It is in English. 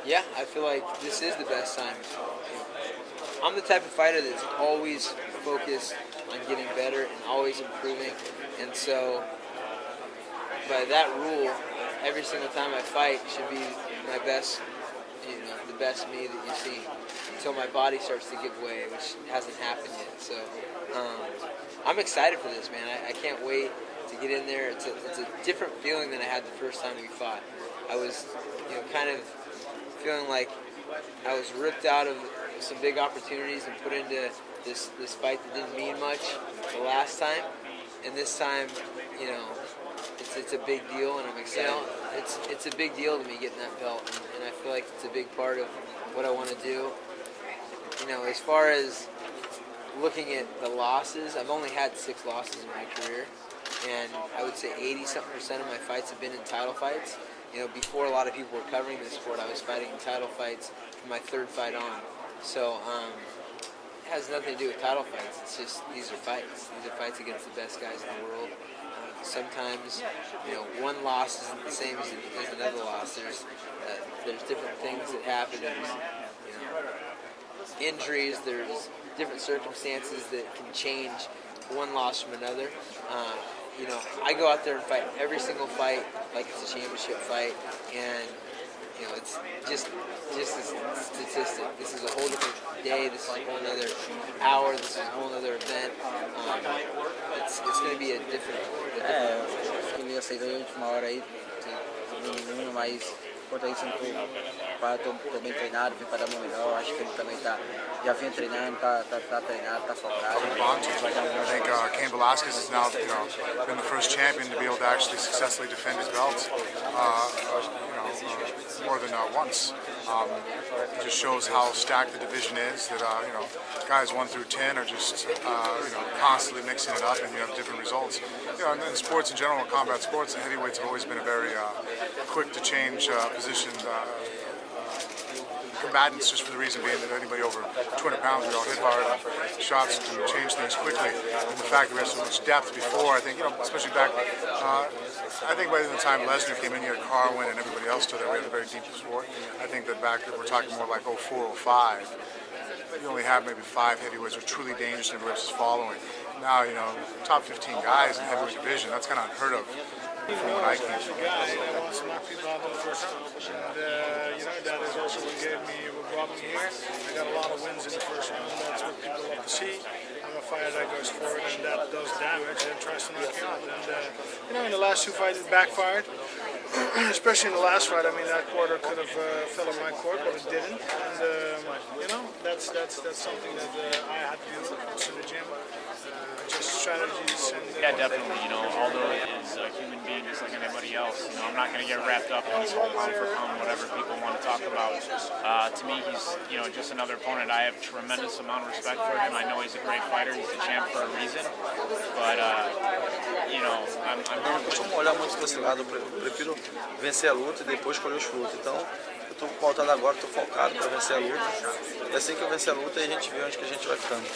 Yeah, I feel like this is the best time. I'm the type of fighter that's always focused on getting better and always improving, and so by that rule, every single time I fight should be my best, the best me that you see, until my body starts to give way, which hasn't happened yet. So um, I'm excited for this, man. I can't wait to get in there. It's a different feeling than I had the first time we fought. I was, kind of feeling like I was ripped out of some big opportunities and put into this fight that didn't mean much the last time, and this time, it's a big deal, and I'm excited. It's a big deal to me getting that belt, and I feel like it's a big part of what I want to do. As far as looking at the losses, I've only had 6 losses in my career, and I would say 80-something% of my fights have been in title fights. Before a lot of people were covering this sport, I was fighting in title fights from my 3rd fight on. So it has nothing to do with title fights. It's just these are fights. These are fights against the best guys in the world. Sometimes, one loss isn't the same as another loss. There's different things that happen. There's, injuries. There's different circumstances that can change one loss from another. I go out there and fight every single fight like it's a championship fight, and it's just a statistic. This is a whole different day. This is a whole other hour. This is a whole other event. It's going to be a different. Ele aceitou de última hora aí, menino, mas quanto a isso, tô bem treinado, vim para dar meu melhor. Acho que ele também já vinha treinando, tá treinado, tá focado. I think Cain Velasquez has now, been the first champion to be able to actually successfully defend his belt, more than once. It just shows how stacked the division is. That guys 1 through 10 are just constantly mixing it up, and you have different results. And in sports in general, combat sports, the heavyweights have always been a very quick to change position. Combatants, just for the reason being that anybody over 200 pounds, we all hit hard, shots can change things quickly. And the fact that we have so much depth before, I think, especially back, I think by the time Lesnar came in, you had Carwin and everybody else stood there. We had a very deep sport. I think that back, we're talking more like 04, 05. You only have maybe 5 heavyweights who are truly dangerous and everybody else is following. Now, top 15 guys in the heavyweight division, that's kind of unheard of. From what I came from. Guy that wants to knock people out in the first round, and that is also what brought me here. I got a lot of wins in the first round. That's what people love to see. I'm a fighter that goes forward and that does damage and tries to knock you out. And in the last 2 fights it backfired. Especially in the last fight. I mean, that quarter could have fell on my court, but it didn't. And that's something that I had to do in the gym. Just strategies and yeah, definitely. Aldo is a human being just like anybody else. I'm not going to get wrapped up in this whole pound for pound, whatever people want to talk about. To me, he's just another opponent. I have tremendous amount of respect for him. I know he's a great fighter. He's a champ for a reason. But I'm Não costumo olhar muito para esse lado. Eu prefiro vencer a luta e depois colher os frutos. Então, eu estou pautado agora, estou focado para vencer a luta. E assim que eu vencer a luta, a gente vê onde que a gente vai ficando.